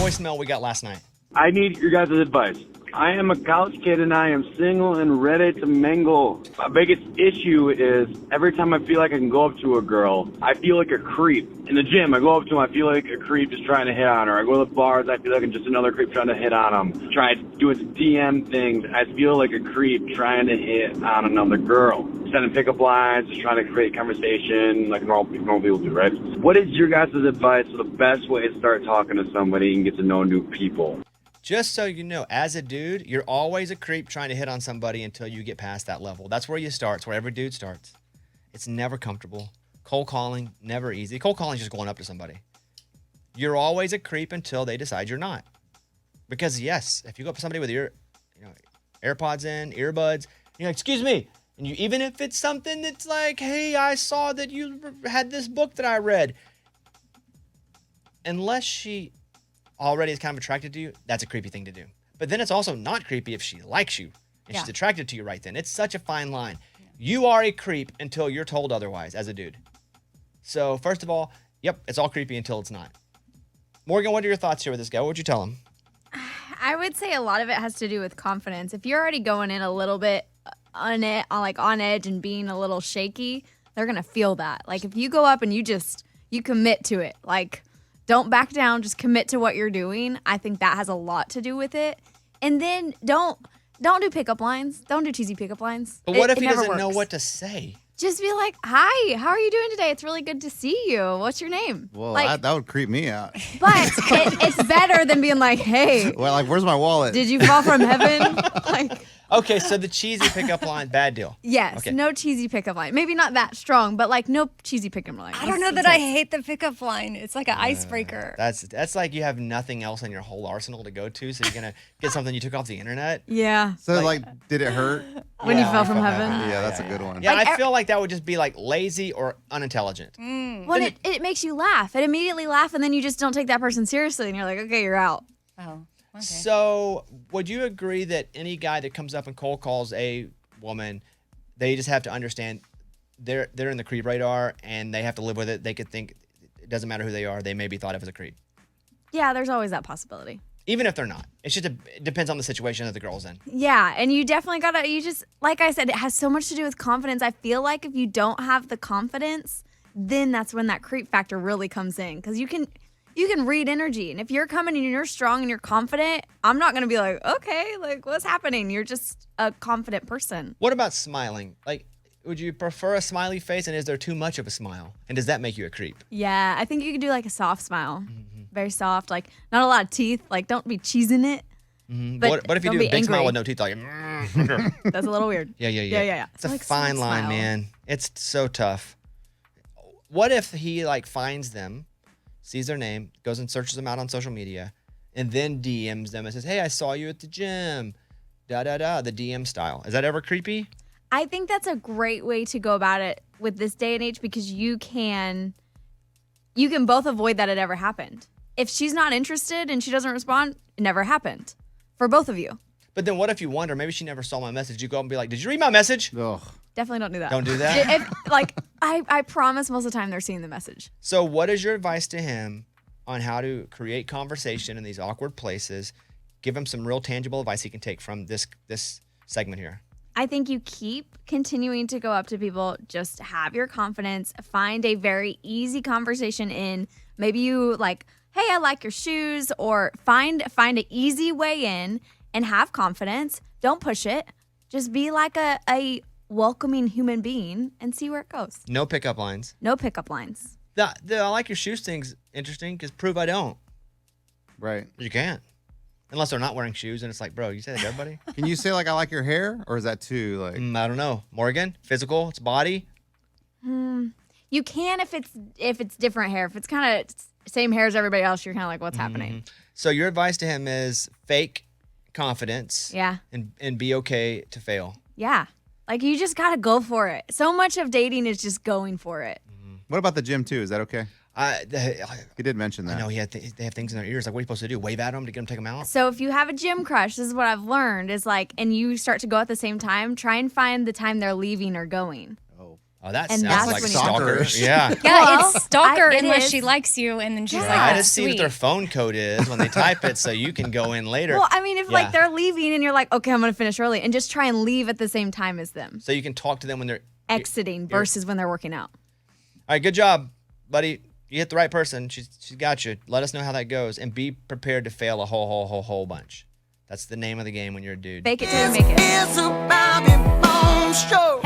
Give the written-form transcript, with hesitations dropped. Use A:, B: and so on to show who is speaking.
A: voicemail we got last night.
B: I need your guys' advice. I am a college kid and I am single and ready to mingle. My biggest issue is every time I feel like I can go up to a girl, I feel like a creep. In the gym, I go up to them, I feel like a creep just trying to hit on her. I go to the bars, I feel like I'm just another creep trying to hit on them. Try doing DM things, I feel like a creep trying to hit on another girl. Sending pickup lines, just trying to create conversation like normal people do, right? What is your guys' advice for the best way to start talking to somebody and get to know new people?
A: Just so you know, as a dude, you're always a creep trying to hit on somebody until you get past that level. That's where you start. It's where every dude starts. It's never comfortable. Cold calling, never easy. Cold calling is just going up to somebody. You're always a creep until they decide you're not. Because yes, if you go up to somebody with your AirPods in, earbuds, you're like, excuse me. And you, even if it's something that's like, hey, I saw that you had this book that I read. Unless she already is kind of attracted to you, that's a creepy thing to do. But then it's also not creepy if she likes you and she's attracted to you right then. It's such a fine line. Yeah. You are a creep until you're told otherwise as a dude. So first of all, yep, it's all creepy until it's not. Morgan, what are your thoughts here with this guy? What would you tell him?
C: I would say a lot of it has to do with confidence. If you're already going in a little bit on edge and being a little shaky, they're going to feel that. Like if you go up and you commit to it, like don't back down, just commit to what you're doing. I think that has a lot to do with it. And then don't do pickup lines. Don't do cheesy pickup lines.
A: But what if he doesn't know what to say?
C: Just be like, hi, how are you doing today? It's really good to see you. What's your name?
D: Well,
C: like,
D: that would creep me out.
C: But it's better than being like, hey.
D: Well, like, where's my wallet?
C: Did you fall from heaven? Like.
A: Okay, so the cheesy pickup line, bad deal.
C: Yes,
A: okay.
C: No cheesy pickup line. Maybe not that strong, but like no cheesy pickup line.
E: I don't know that I hate the pickup line. It's like an icebreaker.
A: That's like you have nothing else in your whole arsenal to go to, so you're going to get something you took off the internet.
C: Yeah.
D: So like did it hurt?
C: When you fell from heaven?
D: Yeah, that's a good one.
A: Yeah, I feel like that would just be like lazy or unintelligent.
C: Well, it makes you laugh. It immediately laugh, and then you just don't take that person seriously, and you're like, okay, you're out.
E: Oh. Okay.
A: So, would you agree that any guy that comes up and cold calls a woman, they just have to understand they're in the creep radar and they have to live with it? They could think it doesn't matter who they are; they may be thought of as a creep.
C: Yeah, there's always that possibility.
A: Even if they're not, it's just it depends on the situation that the girl's in.
C: Yeah, and you definitely like I said, it has so much to do with confidence. I feel like if you don't have the confidence, then that's when that creep factor really comes in, because you can read energy. And if you're coming and you're strong and you're confident, I'm not going to be like, okay, like what's happening? You're just a confident person.
A: What about smiling? Like, would you prefer a smiley face, and is there too much of a smile? And does that make you a creep?
C: Yeah, I think you could do like a soft smile. Mm-hmm. Very soft, like not a lot of teeth. Like don't be cheesing it.
A: Mm-hmm. But what if you do a big smile with no teeth? Like,
C: that's a little weird.
A: Yeah. It's a fine line, man. It's so tough. What if he like finds them, sees their name, goes and searches them out on social media, and then DMs them and says, hey, I saw you at the gym, the DM style. Is that ever creepy?
C: I think that's a great way to go about it with this day and age, because you can both avoid that it ever happened. If she's not interested and she doesn't respond, it never happened for both of you.
A: But then what if you wonder, maybe she never saw my message. You go up and be like, did you read my message?
D: Ugh.
C: Definitely don't do that.
A: Don't do that?
C: I promise most of the time they're seeing the message.
A: So what is your advice to him on how to create conversation in these awkward places? Give him some real tangible advice he can take from this segment here.
C: I think you keep continuing to go up to people. Just have your confidence. Find a very easy conversation in. Maybe you like, hey, I like your shoes, or find an easy way in and have confidence. Don't push it. Just be like a welcoming human being and see where it goes.
A: No pickup lines.
C: No pickup lines.
A: The I like your shoes thing's interesting because prove I don't.
D: Right.
A: You can't. Unless they're not wearing shoes and it's like, bro, you say that to everybody?
D: Can you say like, I like your hair? Or is that too like?
A: I don't know. Morgan, physical, it's body.
C: You can if it's different hair. If it's kind of same hair as everybody else, you're kind of like, what's happening?
A: So your advice to him is fake confidence.
C: Yeah.
A: And be okay to fail.
C: Yeah. Like you just got to go for it. So much of dating is just going for it.
D: What about the gym too? Is that okay? He did mention that.
A: I know they have things in their ears. Like, what are you supposed to do? Wave at them to get them to take them out?
C: So if you have a gym crush, this is what I've learned is like, and you start to go at the same time, try and find the time they're leaving or going.
D: Oh.
A: Oh, that
C: And
A: sounds
C: that's
A: like
C: when
A: stalker.
D: you-
A: Yeah.
E: Yeah,
C: Well,
E: it's stalker
C: it
E: unless
C: is.
E: she likes you, and then she's
C: Yeah.
E: like,
A: Try
E: oh,
A: to see what
E: sweet.
A: their phone code is when they type it so you can go in later.
C: Well, I mean, if
A: Yeah.
C: like they're leaving and you're like, okay, I'm gonna finish early, and just try and leave at the same time as them,
A: So you can talk to them when they're
C: exiting versus when they're working out.
A: All right, good job, buddy. You hit the right person. She's got you. Let us know how that goes, and be prepared to fail a whole bunch. That's the name of the game when you're a dude.
C: Fake it till you make it.
F: It's a Bobby Bones show.